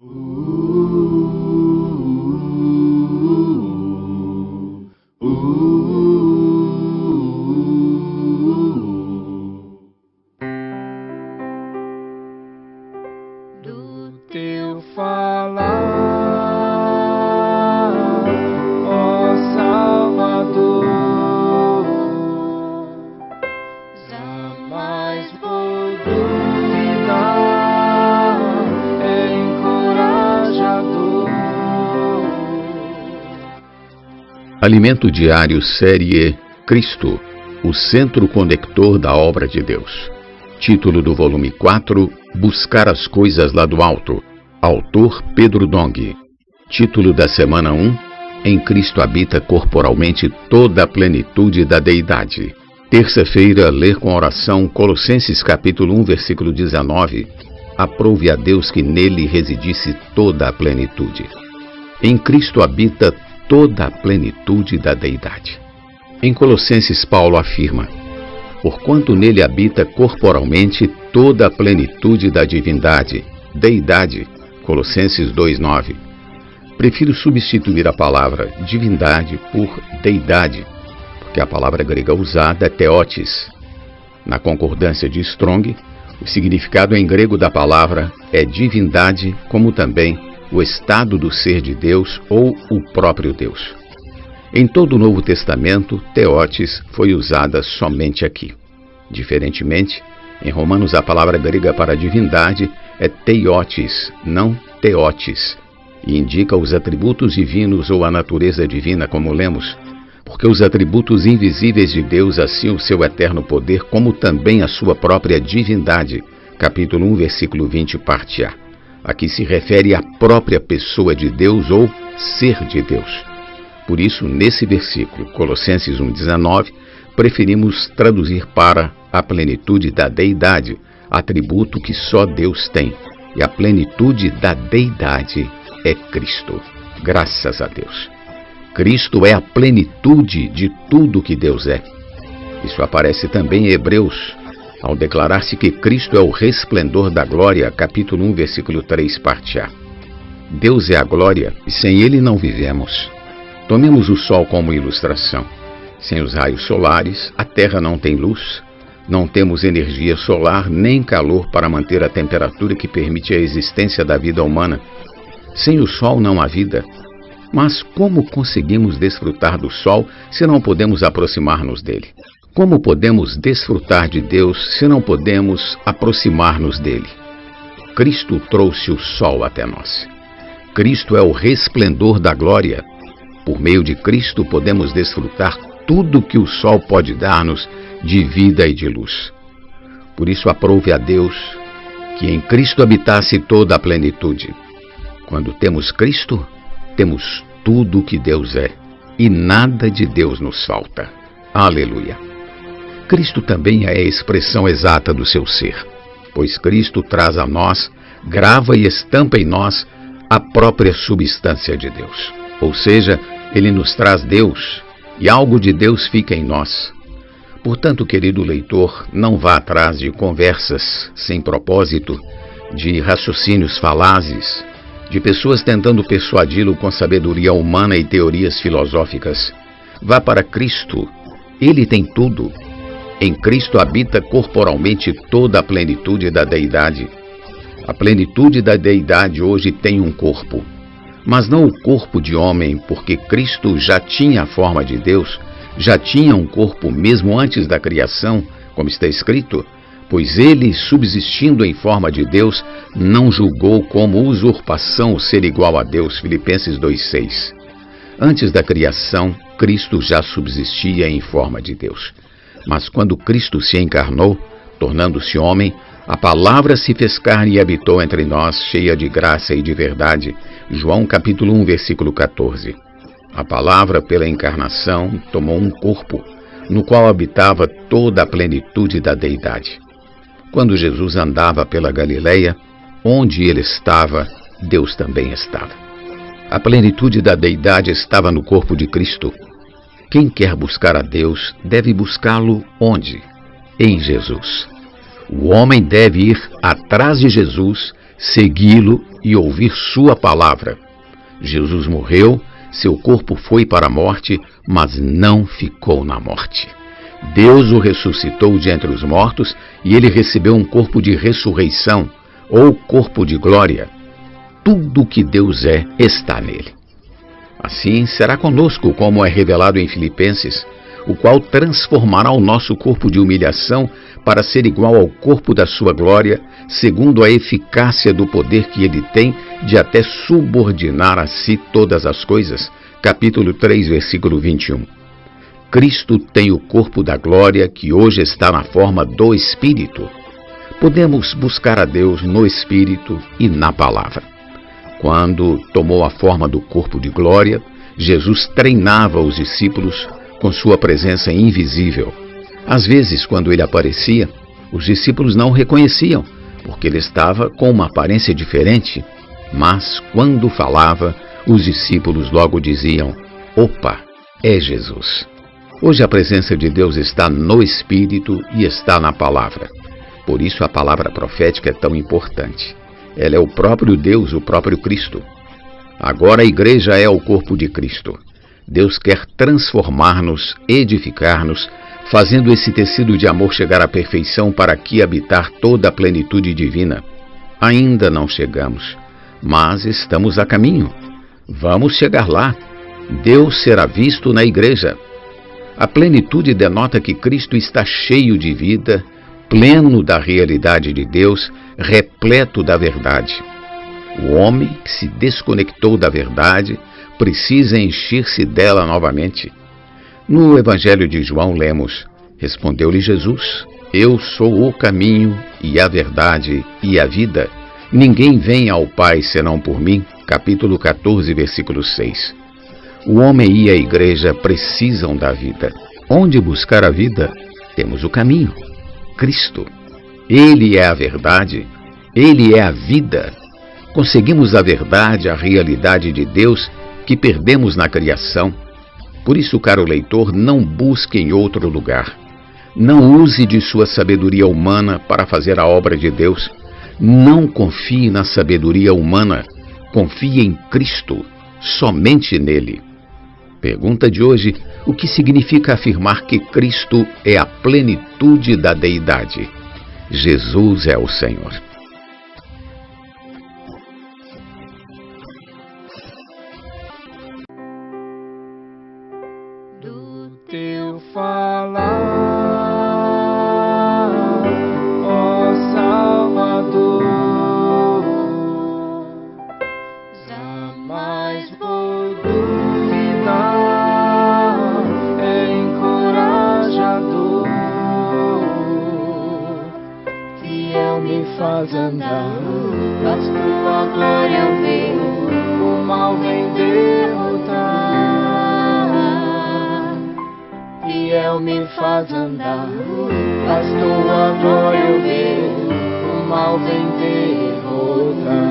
Do teu falar, ó Salvador, jamais vou duvidar, é encorajador. Alimento Diário Série Cristo, o centro conector da obra de Deus. Título do volume 4, Buscar as Coisas lá do Alto. Autor Pedro Dong. Título da semana 1, Em Cristo habita corporalmente toda a plenitude da deidade. Terça-feira, ler com oração Colossenses capítulo 1, versículo 19. Aprove a Deus que nele residisse toda a plenitude. Em Cristo habita toda a plenitude da deidade. Em Colossenses, Paulo afirma: porquanto nele habita corporalmente toda a plenitude da divindade, deidade, Colossenses 2:9. Prefiro substituir a palavra divindade por deidade, porque a palavra grega usada é theotis. Na concordância de Strong, o significado em grego da palavra é divindade, como também o estado do ser de Deus ou o próprio Deus. Em todo o Novo Testamento, theotis foi usada somente aqui. Diferentemente, em Romanos a palavra grega para divindade é theotis, não theotis, e indica os atributos divinos ou a natureza divina, como lemos, porque os atributos invisíveis de Deus, assim o seu eterno poder, como também a sua própria divindade, capítulo 1, versículo 20, parte A. Aqui se refere à própria pessoa de Deus ou ser de Deus. Por isso, nesse versículo, Colossenses 1,19, preferimos traduzir para a plenitude da deidade, atributo que só Deus tem, e a plenitude da deidade é Cristo. Graças a Deus. Cristo é a plenitude de tudo que Deus é. Isso aparece também em Hebreus, ao declarar-se que Cristo é o resplendor da glória, capítulo 1, versículo 3, parte A. Deus é a glória e sem Ele não vivemos. Tomemos o sol como ilustração. Sem os raios solares, a Terra não tem luz, não temos energia solar nem calor para manter a temperatura que permite a existência da vida humana. Sem o sol não há vida. Mas como conseguimos desfrutar do sol se não podemos aproximar-nos dele? Como podemos desfrutar de Deus se não podemos aproximar-nos dele? Cristo trouxe o sol até nós. Cristo é o resplendor da glória. Por meio de Cristo podemos desfrutar tudo que o sol pode dar-nos de vida e de luz. Por isso aprove a Deus que em Cristo habitasse toda a plenitude. Quando temos Cristo, temos tudo o que Deus é, e nada de Deus nos falta. Aleluia! Cristo também é a expressão exata do seu ser, pois Cristo traz a nós, grava e estampa em nós a própria substância de Deus. Ou seja, Ele nos traz Deus, e algo de Deus fica em nós. Portanto, querido leitor, não vá atrás de conversas sem propósito, de raciocínios falazes, de pessoas tentando persuadi-lo com sabedoria humana e teorias filosóficas. Vá para Cristo. Ele tem tudo. Em Cristo habita corporalmente toda a plenitude da deidade. A plenitude da deidade hoje tem um corpo, mas não o corpo de homem, porque Cristo já tinha a forma de Deus, já tinha um corpo mesmo antes da criação, como está escrito, pois ele, subsistindo em forma de Deus, não julgou como usurpação o ser igual a Deus, Filipenses 2,6. Antes da criação, Cristo já subsistia em forma de Deus. Mas quando Cristo se encarnou, tornando-se homem, a palavra se fez carne e habitou entre nós, cheia de graça e de verdade. João capítulo 1, versículo 14. A palavra, pela encarnação, tomou um corpo, no qual habitava toda a plenitude da deidade. Quando Jesus andava pela Galileia, onde ele estava, Deus também estava. A plenitude da deidade estava no corpo de Cristo. Quem quer buscar a Deus deve buscá-lo onde? Em Jesus. O homem deve ir atrás de Jesus, segui-lo e ouvir sua palavra. Jesus morreu, seu corpo foi para a morte, mas não ficou na morte. Deus o ressuscitou de entre os mortos e ele recebeu um corpo de ressurreição, ou corpo de glória. Tudo o que Deus é está nele. Assim será conosco, como é revelado em Filipenses, o qual transformará o nosso corpo de humilhação para ser igual ao corpo da sua glória, segundo a eficácia do poder que ele tem de até subordinar a si todas as coisas. Capítulo 3, versículo 21. Cristo tem o corpo da glória que hoje está na forma do Espírito. Podemos buscar a Deus no Espírito e na Palavra. Quando tomou a forma do corpo de glória, Jesus treinava os discípulos com sua presença invisível. Às vezes, quando ele aparecia, os discípulos não o reconheciam, porque ele estava com uma aparência diferente. Mas, quando falava, os discípulos logo diziam: "Opa, é Jesus." Hoje a presença de Deus está no Espírito e está na Palavra. Por isso a palavra profética é tão importante. Ela é o próprio Deus, o próprio Cristo. Agora a igreja é o corpo de Cristo. Deus quer transformar-nos, edificar-nos, fazendo esse tecido de amor chegar à perfeição para aqui habitar toda a plenitude divina. Ainda não chegamos, mas estamos a caminho. Vamos chegar lá. Deus será visto na igreja. A plenitude denota que Cristo está cheio de vida, pleno da realidade de Deus, repleto da verdade. O homem que se desconectou da verdade precisa encher-se dela novamente. No Evangelho de João lemos: "Respondeu-lhe Jesus: Eu sou o caminho e a verdade e a vida. Ninguém vem ao Pai senão por mim." Capítulo 14, versículo 6. O homem e a igreja precisam da vida. Onde buscar a vida? Temos o caminho, Cristo. Ele é a verdade, Ele é a vida. Conseguimos a verdade, a realidade de Deus que perdemos na criação. Por isso, caro leitor, não busque em outro lugar. Não use de sua sabedoria humana para fazer a obra de Deus. Não confie na sabedoria humana. Confie em Cristo, somente nele. Pergunta de hoje: o que significa afirmar que Cristo é a plenitude da deidade? Jesus é o Senhor. Do teu falar, ó Salvador, jamais vou duvidar, é encorajador, fiel me faz andar, faz tua glória ver, o mal vem derrotar. Fiel me faz andar, faz tua glória ver, o mal vem derrotar.